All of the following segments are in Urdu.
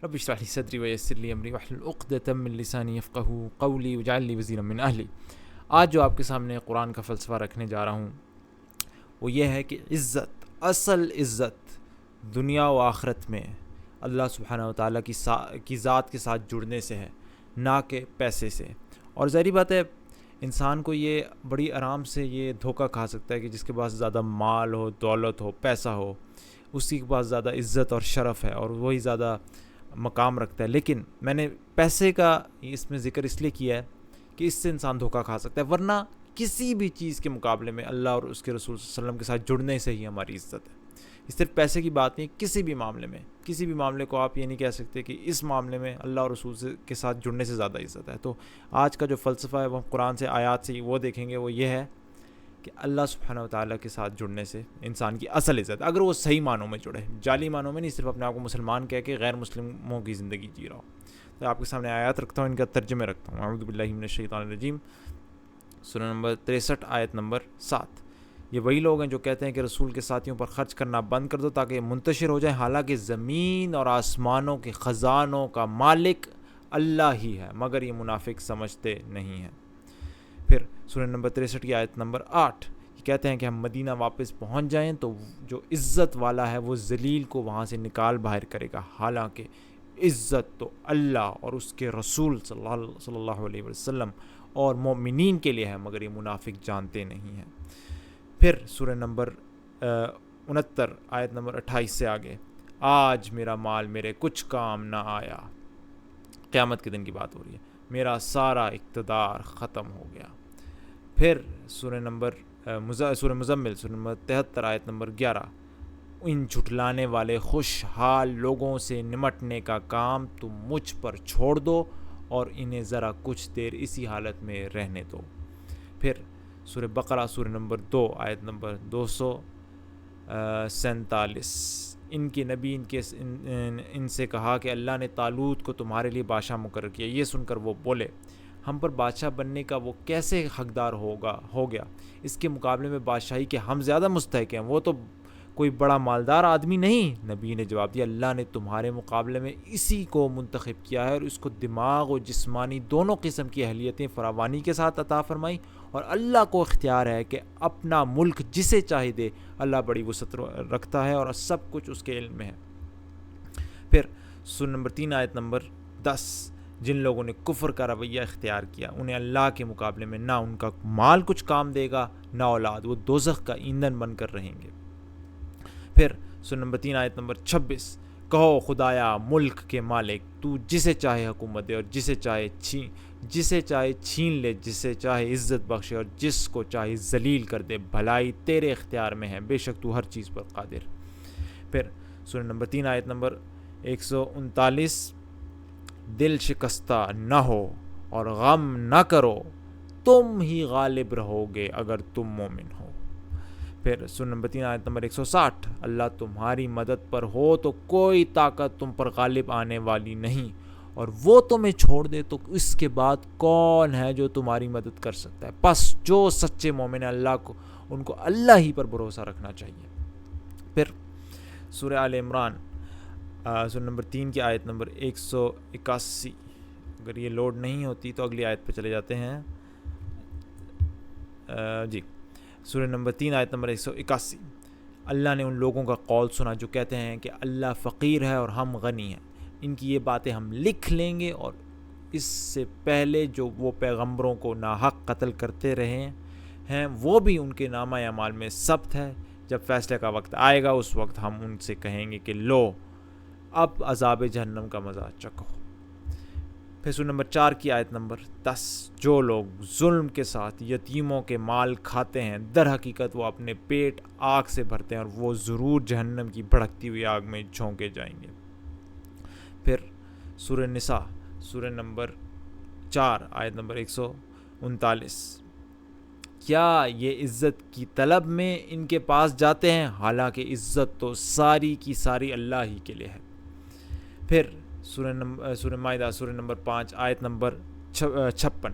رب اشرح لي صدری ویسر لی امری واحلل عقدۃ من لسانی یفقهوا قولی واجعل لی وزیرا من اہلی۔ آج جو آپ کے سامنے قرآن کا فلسفہ رکھنے جا رہا ہوں وہ یہ ہے کہ عزت، اصل عزت دنیا و آخرت میں اللہ سبحانہ و تعالیٰ کی ذات کے ساتھ جڑنے سے ہے، نہ کہ پیسے سے۔ اور ظاہری بات ہے انسان کو یہ بڑی آرام سے یہ دھوکہ کھا سکتا ہے کہ جس کے پاس زیادہ مال ہو، دولت ہو، پیسہ ہو، اسی کے پاس زیادہ عزت اور شرف ہے اور وہی زیادہ مقام رکھتا ہے۔ لیکن میں نے پیسے کا اس میں ذکر اس لیے کیا ہے کہ اس سے انسان دھوکہ کھا سکتا ہے، ورنہ کسی بھی چیز کے مقابلے میں اللہ اور اس کے رسول صلی اللہ علیہ وسلم کے ساتھ جڑنے سے ہی ہماری عزت ہے۔ اس صرف پیسے کی بات نہیں، کسی بھی معاملے میں، کسی بھی معاملے کو آپ یہ نہیں کہہ سکتے کہ اس معاملے میں اللہ اور رسول کے ساتھ جڑنے سے زیادہ عزت ہے۔ تو آج کا جو فلسفہ ہے وہ قرآن سے آیات سے وہ دیکھیں گے، وہ یہ ہے کہ اللہ سبحانہ و تعالیٰ کے ساتھ جڑنے سے انسان کی اصل عزت ہے، اگر وہ صحیح معنوں میں جڑے، جعلی معنوں میں نہیں، صرف اپنے آپ کو مسلمان کہہ کے غیر مسلموں کی زندگی جی رہا ہو۔ تو آپ کے سامنے آیات رکھتا ہوں، ان کا ترجمے رکھتا ہوں۔ اعوذ باللہ من الشیطان الرجیم، سورہ نمبر 63 آیت نمبر 7۔ یہ وہی لوگ ہیں جو کہتے ہیں کہ رسول کے ساتھیوں پر خرچ کرنا بند کر دو تاکہ یہ منتشر ہو جائیں، حالانکہ زمین اور آسمانوں کے خزانوں کا مالک اللہ ہی ہے، مگر یہ منافق سمجھتے نہیں ہیں۔ پھر سورہ نمبر 63 کی آیت نمبر 8، یہ کہتے ہیں کہ ہم مدینہ واپس پہنچ جائیں تو جو عزت والا ہے وہ ذلیل کو وہاں سے نکال باہر کرے گا، حالانکہ عزت تو اللہ اور اس کے رسول صلی اللہ علیہ وسلم اور مومنین کے لیے ہے، مگر یہ منافق جانتے نہیں ہیں۔ پھر سورہ نمبر 69 آیت نمبر 28 سے آگے، آج میرا مال میرے کچھ کام نہ آیا، قیامت کے دن کی بات ہو رہی ہے، میرا سارا اقتدار ختم ہو گیا۔ پھر سورہ مزمل سورہ نمبر 73 آیت نمبر 11، ان جھٹلانے والے خوشحال لوگوں سے نمٹنے کا کام تم مجھ پر چھوڑ دو اور انہیں ذرا کچھ دیر اسی حالت میں رہنے دو۔ پھر سورہ بقرہ سورہ نمبر 2 آیت نمبر 247، ان کے نبی ان سے کہا کہ اللہ نے طالوت کو تمہارے لیے بادشاہ مقرر کیا۔ یہ سن کر وہ بولے، ہم پر بادشاہ بننے کا وہ کیسے حقدار ہو گیا؟ اس کے مقابلے میں بادشاہی کے ہم زیادہ مستحق ہیں، وہ تو کوئی بڑا مالدار آدمی نہیں۔ نبی نے جواب دیا، اللہ نے تمہارے مقابلے میں اسی کو منتخب کیا ہے اور اس کو دماغ و جسمانی دونوں قسم کی اہلیتیں فراوانی کے ساتھ عطا فرمائی، اور اللہ کو اختیار ہے کہ اپنا ملک جسے چاہے دے، اللہ بڑی وسعت رکھتا ہے اور سب کچھ اس کے علم میں ہے۔ پھر سورہ نمبر 3 آیت نمبر 10، جن لوگوں نے کفر کا رویہ اختیار کیا انہیں اللہ کے مقابلے میں نہ ان کا مال کچھ کام دے گا نہ اولاد، وہ دوزخ کا ایندھن بن کر رہیں گے۔ پھر سورہ نمبر 3 آیت نمبر 26، کہو خدایا ملک کے مالک، تو جسے چاہے حکومت دے اور جسے چاہے چھین لے، جسے چاہے عزت بخشے اور جس کو چاہے ذلیل کر دے، بھلائی تیرے اختیار میں ہے، بے شک تو ہر چیز پر قادر۔ پھر سورہ نمبر 3 آیت نمبر 139، دل شکستہ نہ ہو اور غم نہ کرو، تم ہی غالب رہو گے اگر تم مومن ہو۔ پھر سورہ نمبر 3 آیت نمبر 160، اللہ تمہاری مدد پر ہو تو کوئی طاقت تم پر غالب آنے والی نہیں، اور وہ تمہیں چھوڑ دے تو اس کے بعد کون ہے جو تمہاری مدد کر سکتا ہے؟ پس جو سچے مومن ہیں اللہ کو، ان کو اللہ ہی پر بھروسہ رکھنا چاہیے۔ پھر سورہ آل عمران سورہ نمبر 3 کی آیت نمبر 181، اگر یہ لوڈ نہیں ہوتی تو اگلی آیت پہ چلے جاتے ہیں۔ سورہ نمبر 3 آیت نمبر 181، اللہ نے ان لوگوں کا قول سنا جو کہتے ہیں کہ اللہ فقیر ہے اور ہم غنی ہیں، ان کی یہ باتیں ہم لکھ لیں گے، اور اس سے پہلے جو وہ پیغمبروں کو ناحق قتل کرتے رہے ہیں وہ بھی ان کے نامہ اعمال میں ثبت ہے، جب فیصلے کا وقت آئے گا اس وقت ہم ان سے کہیں گے کہ لو اب عذاب جہنم کا مزہ چکھو۔ پھر سورہ نمبر 4 کی آیت نمبر 10، جو لوگ ظلم کے ساتھ یتیموں کے مال کھاتے ہیں در حقیقت وہ اپنے پیٹ آگ سے بھرتے ہیں اور وہ ضرور جہنم کی بھڑکتی ہوئی آگ میں جھونکے جائیں گے۔ پھر سورہ نساء سورہ نمبر 4 آیت نمبر 139، کیا یہ عزت کی طلب میں ان کے پاس جاتے ہیں، حالانکہ عزت تو ساری کی ساری اللہ ہی کے لیے ہے۔ پھر سورہ مائدہ سورہ نمبر 5 آیت نمبر 56،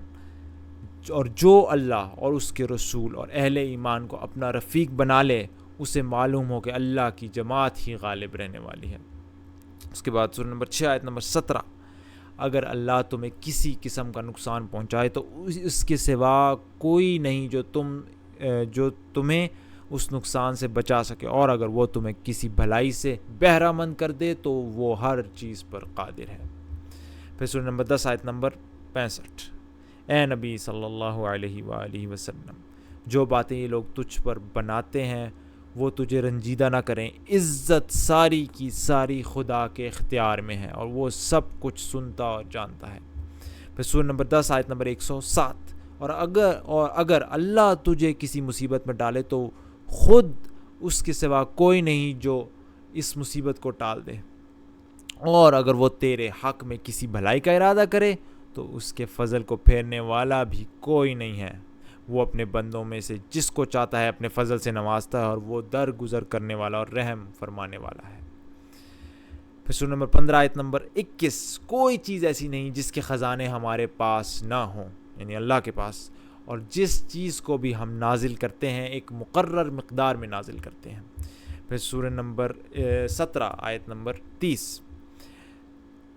اور جو اللہ اور اس کے رسول اور اہل ایمان کو اپنا رفیق بنا لے اسے معلوم ہو کہ اللہ کی جماعت ہی غالب رہنے والی ہے۔ اس کے بعد سورہ نمبر 6 آیت نمبر 17، اگر اللہ تمہیں کسی قسم کا نقصان پہنچائے تو اس کے سوا کوئی نہیں جو تمہیں اس نقصان سے بچا سکے، اور اگر وہ تمہیں کسی بھلائی سے بہرہ مند کر دے تو وہ ہر چیز پر قادر ہے۔ پھر سورہ نمبر 10 آیت نمبر 65، اے نبی صلی اللہ علیہ وآلہ وسلم، جو باتیں یہ لوگ تجھ پر بناتے ہیں وہ تجھے رنجیدہ نہ کریں، عزت ساری کی ساری خدا کے اختیار میں ہے اور وہ سب کچھ سنتا اور جانتا ہے۔ پھر سورہ نمبر 10 آیت نمبر 107، اور اگر اللہ تجھے کسی مصیبت میں ڈالے تو خود اس کے سوا کوئی نہیں جو اس مصیبت کو ٹال دے، اور اگر وہ تیرے حق میں کسی بھلائی کا ارادہ کرے تو اس کے فضل کو پھیرنے والا بھی کوئی نہیں ہے، وہ اپنے بندوں میں سے جس کو چاہتا ہے اپنے فضل سے نوازتا ہے، اور وہ درگزر کرنے والا اور رحم فرمانے والا ہے۔ پھر سورہ نمبر 15 آیت نمبر 21، کوئی چیز ایسی نہیں جس کے خزانے ہمارے پاس نہ ہوں، یعنی اللہ کے پاس، اور جس چیز کو بھی ہم نازل کرتے ہیں ایک مقرر مقدار میں نازل کرتے ہیں۔ پھر سورہ نمبر 17 آیت نمبر 30،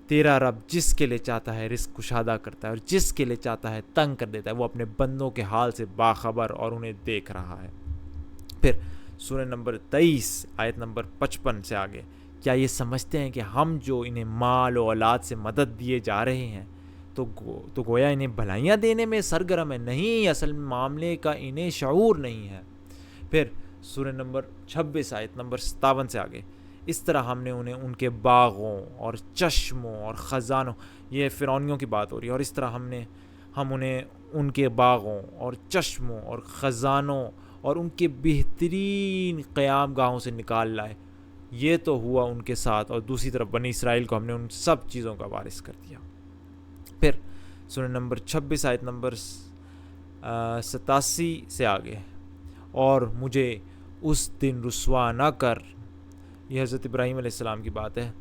تیرا رب جس کے لیے چاہتا ہے رزق کشادہ کرتا ہے اور جس کے لیے چاہتا ہے تنگ کر دیتا ہے، وہ اپنے بندوں کے حال سے باخبر اور انہیں دیکھ رہا ہے۔ پھر سورہ نمبر 23 آیت نمبر 55 سے آگے، کیا یہ سمجھتے ہیں کہ ہم جو انہیں مال و اولاد سے مدد دیے جا رہے ہیں تو گویا انہیں بھلائیاں دینے میں سرگرم ہے؟ نہیں، اصل معاملے کا انہیں شعور نہیں ہے۔ پھر سورہ نمبر 26 آیت نمبر 57 سے آگے، اس طرح ہم نے انہیں ان کے باغوں اور چشموں اور خزانوں، یہ فرعونیوں کی بات ہو رہی ہے، اور اس طرح ہم انہیں ان کے باغوں اور چشموں اور خزانوں اور ان کے بہترین قیام گاہوں سے نکال لائے، یہ تو ہوا ان کے ساتھ، اور دوسری طرف بنی اسرائیل کو ہم نے ان سب چیزوں کا وارث کر دیا۔ پھر سورہ نمبر 26 آیت نمبر 87 سے آگے، اور مجھے اس دن رسوا نہ کر، یہ حضرت ابراہیم علیہ السلام کی بات ہے،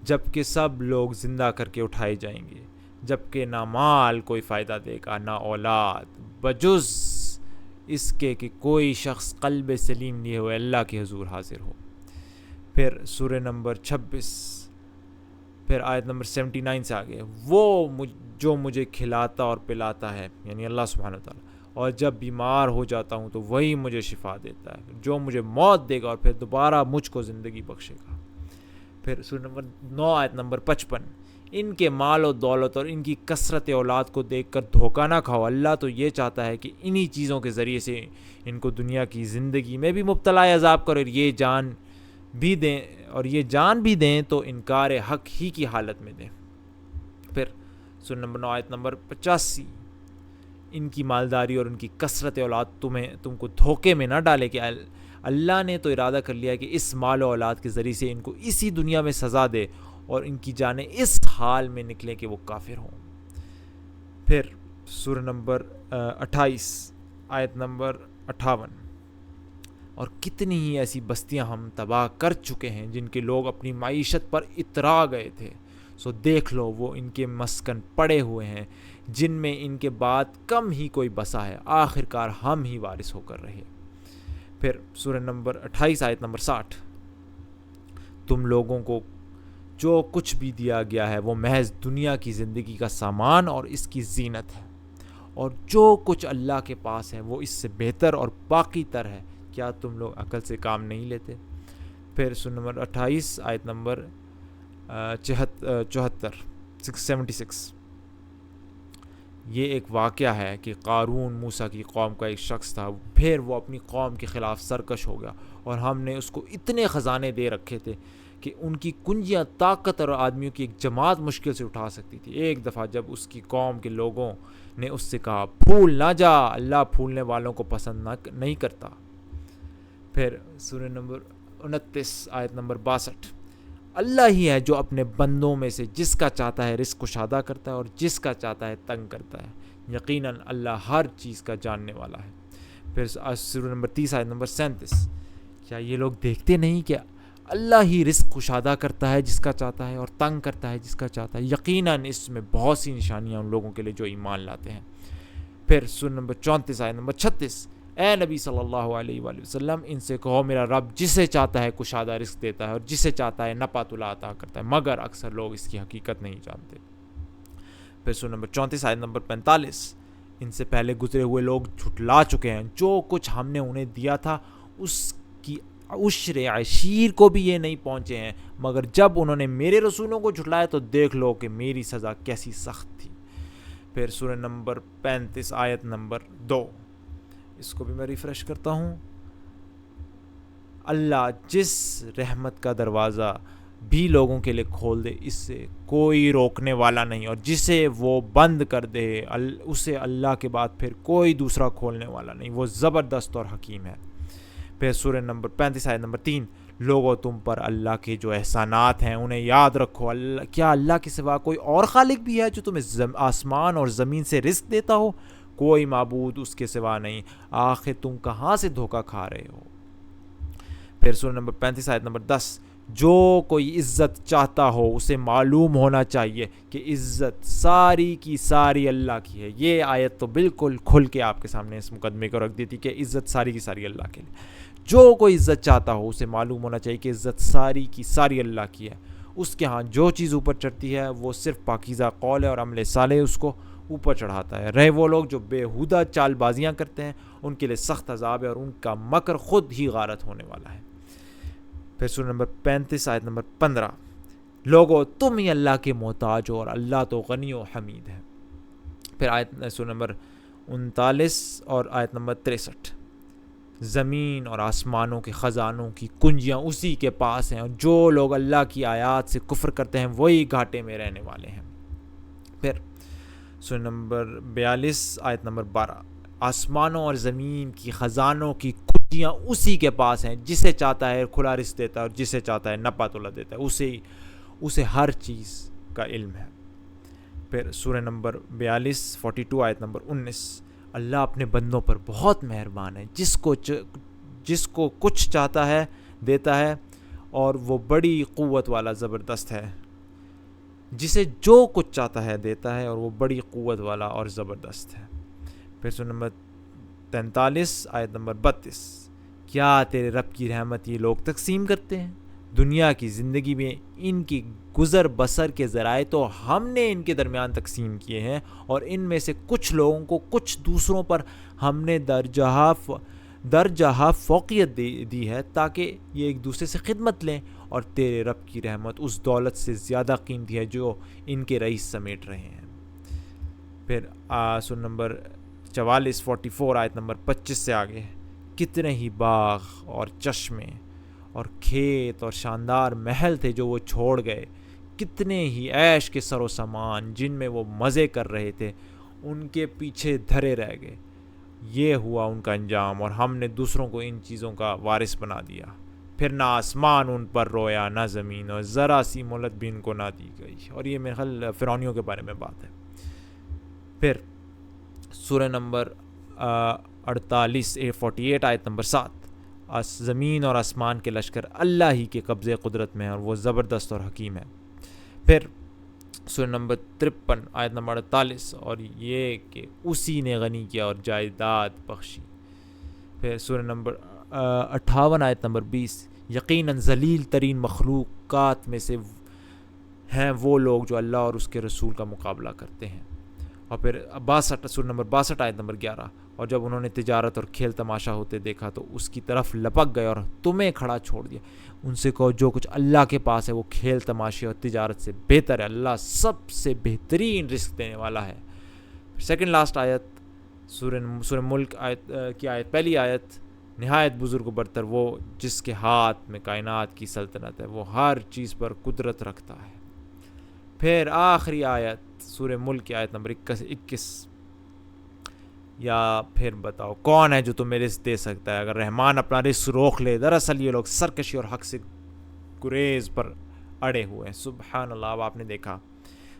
جب کہ سب لوگ زندہ کر کے اٹھائے جائیں گے، جب کہ نہ مال کوئی فائدہ دے گا نہ اولاد، بجز اس کے کہ کوئی شخص قلب سلیم لیے ہوئے اللہ کے حضور حاضر ہو۔ پھر سورہ نمبر 26 پھر آیت نمبر 79 سے آگے، وہ جو مجھے کھلاتا اور پلاتا ہے، یعنی اللہ سبحانہ وتعالیٰ، اور جب بیمار ہو جاتا ہوں تو وہی مجھے شفا دیتا ہے، جو مجھے موت دے گا اور پھر دوبارہ مجھ کو زندگی بخشے گا۔ پھر سورہ نمبر 9 آیت نمبر 55، ان کے مال و دولت اور ان کی کثرت اولاد کو دیکھ کر دھوکہ نہ کھاؤ، اللہ تو یہ چاہتا ہے کہ انہی چیزوں کے ذریعے سے ان کو دنیا کی زندگی میں بھی مبتلا عذاب کرو، اور یہ جان بھی دیں تو انکار حق ہی کی حالت میں دیں۔ پھر سورہ نمبر 9 آیت نمبر 85، ان کی مالداری اور ان کی کثرت اولاد تم کو دھوکے میں نہ ڈالے کہ اللہ نے تو ارادہ کر لیا کہ اس مال و اولاد کے ذریعے سے ان کو اسی دنیا میں سزا دے اور ان کی جانیں اس حال میں نکلیں کہ وہ کافر ہوں۔ پھر سورہ نمبر 28 آیت نمبر 58، اور کتنی ہی ایسی بستیاں ہم تباہ کر چکے ہیں جن کے لوگ اپنی معیشت پر اترا گئے تھے، سو دیکھ لو وہ ان کے مسکن پڑے ہوئے ہیں جن میں ان کے بعد کم ہی کوئی بسا ہے، آخر کار ہم ہی وارث ہو کر رہے۔ پھر سورہ نمبر 28 آیت نمبر 60، تم لوگوں کو جو کچھ بھی دیا گیا ہے وہ محض دنیا کی زندگی کا سامان اور اس کی زینت ہے، اور جو کچھ اللہ کے پاس ہے وہ اس سے بہتر اور باقی تر ہے، کیا تم لوگ عقل سے کام نہیں لیتے؟ پھر سورہ نمبر 28 آیت نمبر 74 676، یہ ایک واقعہ ہے کہ قارون موسیٰ کی قوم کا ایک شخص تھا، پھر وہ اپنی قوم کے خلاف سرکش ہو گیا، اور ہم نے اس کو اتنے خزانے دے رکھے تھے کہ ان کی کنجیاں طاقت اور آدمیوں کی ایک جماعت مشکل سے اٹھا سکتی تھی۔ ایک دفعہ جب اس کی قوم کے لوگوں نے اس سے کہا، پھول نہ جا، اللہ پھولنے والوں کو پسند نہیں کرتا۔ پھر سورہ نمبر 29 آیت نمبر 62، اللہ ہی ہے جو اپنے بندوں میں سے جس کا چاہتا ہے رزق کشادہ کرتا ہے اور جس کا چاہتا ہے تنگ کرتا ہے، یقیناً اللہ ہر چیز کا جاننے والا ہے۔ پھر سورہ نمبر 30 آیت نمبر 37، کیا یہ لوگ دیکھتے نہیں کہ اللہ ہی رزق کشادہ کرتا ہے جس کا چاہتا ہے اور تنگ کرتا ہے جس کا چاہتا ہے، یقیناً اس میں بہت سی نشانیاں ان لوگوں کے لیے جو ایمان لاتے ہیں۔ پھر سورہ نمبر 34 آیت نمبر 36، اے نبی صلی اللہ علیہ وآلہ وسلم ان سے کہو میرا رب جسے چاہتا ہے کشادہ رزق دیتا ہے اور جسے چاہتا ہے نپا تلا عطا کرتا ہے، مگر اکثر لوگ اس کی حقیقت نہیں جانتے۔ پھر سورہ نمبر 34 آیت نمبر 45، ان سے پہلے گزرے ہوئے لوگ جھٹلا چکے ہیں، جو کچھ ہم نے انہیں دیا تھا اس کی عشر عشیر کو بھی یہ نہیں پہنچے ہیں، مگر جب انہوں نے میرے رسولوں کو جھٹلایا تو دیکھ لو کہ میری سزا کیسی سخت تھی۔ پھر سورہ نمبر 35 آیت نمبر 2، اس کو بھی میں ریفریش کرتا ہوں۔ اللہ جس رحمت کا دروازہ بھی لوگوں کے لیے کھول دے اس سے کوئی روکنے والا نہیں، اور جسے وہ بند کر دے اسے اللہ کے بعد پھر کوئی دوسرا کھولنے والا نہیں، وہ زبردست اور حکیم ہے۔ پھر سورہ نمبر 35 آیت نمبر 3، لوگو تم پر اللہ کے جو احسانات ہیں انہیں یاد رکھو، کیا اللہ کے سوا کوئی اور خالق بھی ہے جو تمہیں آسمان اور زمین سے رزق دیتا ہو؟ کوئی معبود اس کے سوا نہیں، آخر تم کہاں سے دھوکہ کھا رہے ہو؟ پھر سورہ نمبر 35 آیت نمبر 10، جو کوئی عزت چاہتا ہو اسے معلوم ہونا چاہیے کہ عزت ساری کی ساری اللہ کی ہے۔ یہ آیت تو بالکل کھل کے آپ کے سامنے اس مقدمے کو رکھ دیتی کہ عزت ساری کی ساری اللہ کے لیے۔ جو کوئی عزت چاہتا ہو اسے معلوم ہونا چاہیے کہ عزت ساری کی ساری اللہ کی ہے۔ اس کے ہاں جو چیز اوپر چڑھتی ہے وہ صرف پاکیزہ قول ہے اور عمل صالح اس کو اوپر چڑھاتا ہے۔ رہے وہ لوگ جو بےہودہ چال بازیاں کرتے ہیں ان کے لیے سخت عذاب ہے اور ان کا مکر خود ہی غارت ہونے والا ہے۔ پھر سورہ نمبر 35 آیت نمبر 15، لوگو تم ہی اللہ کے محتاج ہو اور اللہ تو غنی و حمید ہے۔ پھر سورہ نمبر 39 اور آیت نمبر 63، زمین اور آسمانوں کے خزانوں کی کنجیاں اسی کے پاس ہیں اور جو لوگ اللہ کی آیات سے کفر کرتے ہیں وہی گھاٹے میں رہنے والے ہیں۔ پھر سورہ نمبر 42 آیت نمبر 12، آسمانوں اور زمین کی خزانوں کی کنجیاں اسی کے پاس ہیں، جسے چاہتا ہے کھلا رزق دیتا ہے اور جسے چاہتا ہے نپا تلا دیتا ہے، اسے ہر چیز کا علم ہے۔ پھر سورہ نمبر 42 آیت نمبر 19، اللہ اپنے بندوں پر بہت مہربان ہے، جس کو کچھ چاہتا ہے دیتا ہے اور وہ بڑی قوت والا زبردست ہے، جسے جو کچھ چاہتا ہے دیتا ہے اور وہ بڑی قوت والا اور زبردست ہے۔ پھر سورہ نمبر 43 آیت نمبر 32، کیا تیرے رب کی رحمت یہ لوگ تقسیم کرتے ہیں؟ دنیا کی زندگی میں ان کی گزر بسر کے ذرائع تو ہم نے ان کے درمیان تقسیم کیے ہیں، اور ان میں سے کچھ لوگوں کو کچھ دوسروں پر ہم نے درجہ فوقیت دی ہے تاکہ یہ ایک دوسرے سے خدمت لیں، اور تیرے رب کی رحمت اس دولت سے زیادہ قیمتی ہے جو ان کے رئیس سمیٹ رہے ہیں۔ پھر سورہ نمبر 44 آیت نمبر 25 سے آگے، کتنے ہی باغ اور چشمے اور کھیت اور شاندار محل تھے جو وہ چھوڑ گئے، کتنے ہی عیش کے سر و سامان جن میں وہ مزے کر رہے تھے ان کے پیچھے دھرے رہ گئے۔ یہ ہوا ان کا انجام، اور ہم نے دوسروں کو ان چیزوں کا وارث بنا دیا۔ پھر نہ آسمان ان پر رویا نہ زمین، اور ذرا سی مہلت بھی ان کو نہ دی گئی۔ اور یہ میرے خیال فرعونیوں کے بارے میں بات ہے۔ پھر سورہ نمبر 48 آیت نمبر 7، زمین اور آسمان کے لشکر اللہ ہی کے قبضے قدرت میں ہے اور وہ زبردست اور حکیم ہے۔ پھر سورہ نمبر 53 آیت نمبر 48، اور یہ کہ اسی نے غنی کیا اور جائیداد بخشی۔ پھر سورہ نمبر 58 آیت نمبر 20، یقیناً ذلیل ترین مخلوقات میں سے ہیں وہ لوگ جو اللہ اور اس کے رسول کا مقابلہ کرتے ہیں۔ اور پھر 62 سورہ نمبر 62 آیت نمبر 11، اور جب انہوں نے تجارت اور کھیل تماشا ہوتے دیکھا تو اس کی طرف لپک گئے اور تمہیں کھڑا چھوڑ دیا۔ ان سے کہو جو کچھ اللہ کے پاس ہے وہ کھیل تماشے اور تجارت سے بہتر ہے، اللہ سب سے بہترین رزق دینے والا ہے۔ سیکنڈ لاسٹ آیت سورہ ملک کی آیت، پہلی آیت، نہایت بزرگ و برتر وہ جس کے ہاتھ میں کائنات کی سلطنت ہے، وہ ہر چیز پر قدرت رکھتا ہے۔ پھر آخری آیت سورہ ملک کی آیت نمبر 21، یا پھر بتاؤ کون ہے جو تمہیں رزق دے سکتا ہے اگر رحمان اپنا رزق روک لے؟ دراصل یہ لوگ سرکشی اور حق سے گریز پر اڑے ہوئے ہیں۔ سبحان اللہ۔ اب آپ نے دیکھا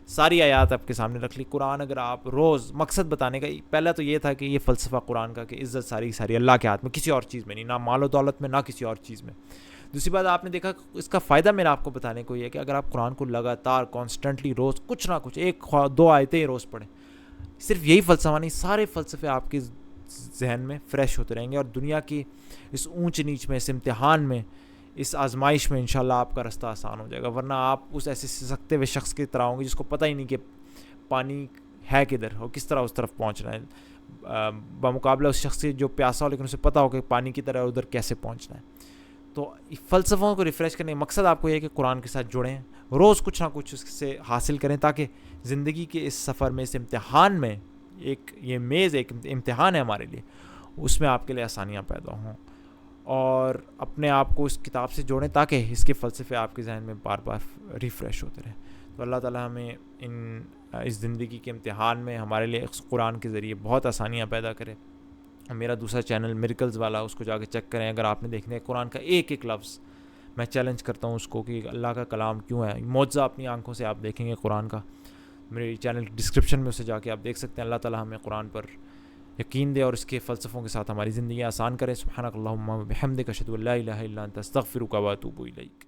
ساری آیات آپ کے سامنے رکھ لی۔ قرآن اگر آپ روز مقصد بتانے کا، پہلا تو یہ تھا کہ یہ فلسفہ قرآن کا کہ عزت ساری ساری اللہ کے ہاتھ میں، کسی اور چیز میں نہیں، نہ مال و دولت میں، نہ کسی اور چیز میں۔ دوسری بات آپ نے دیکھا اس کا فائدہ میرا آپ کو بتانے کو یہ ہے کہ اگر آپ قرآن کو لگاتار کانسٹنٹلی روز کچھ نہ کچھ 1-2 آیتیں روز پڑھیں، صرف یہی فلسفہ نہیں، سارے فلسفے آپ کے ذہن میں فریش ہوتے رہیں گے، اور دنیا کی اس اونچ نیچ میں، اس امتحان میں، اس آزمائش میں انشاءاللہ آپ کا رستہ آسان ہو جائے گا. ورنہ آپ اس ایسے سکتے ہوئے شخص کی طرح ہوں گے جس کو پتہ ہی نہیں کہ پانی ہے کدھر اور کس طرح اس طرف پہنچنا ہے، بمقابلہ اس شخص سے جو پیاسا ہو لیکن اسے پتہ ہو کہ پانی کی طرح ادھر کیسے پہنچنا ہے. تو فلسفوں کو ریفریش کرنے کا مقصد آپ کو یہ ہے کہ قرآن کے ساتھ جڑیں، روز کچھ نہ کچھ اس سے حاصل کریں، تاکہ زندگی کے اس سفر میں، اس امتحان میں، یہ میز ایک امتحان ہے ہمارے لیے، اس میں آپ کے لیے آسانیاں پیدا ہوں، اور اپنے آپ کو اس کتاب سے جوڑیں تاکہ اس کے فلسفے آپ کے ذہن میں بار بار ریفریش ہوتے رہیں. تو اللہ تعالیٰ ہمیں اس زندگی کے امتحان میں ہمارے لیے اس قرآن کے ذریعے بہت آسانیاں پیدا کرے. میرا دوسرا چینل میریکلز والا، اس کو جا کے چیک کریں. اگر آپ نے دیکھنا ہے قرآن کا ایک ایک لفظ، میں چیلنج کرتا ہوں اس کو کہ اللہ کا کلام کیوں ہے، معجزہ اپنی آنکھوں سے آپ دیکھیں گے قرآن کا. میرے چینل کی ڈسکرپشن میں اسے جا کے آپ دیکھ سکتے ہیں. اللہ تعالیٰ ہمیں قرآن پر یقین دے اور اس کے فلسفوں کے ساتھ ہماری زندگی آسان کرے. سبحانک اللہم و بحمدک، اشہد ان لا الہ الا انت، استغفرک و اتوب الیک.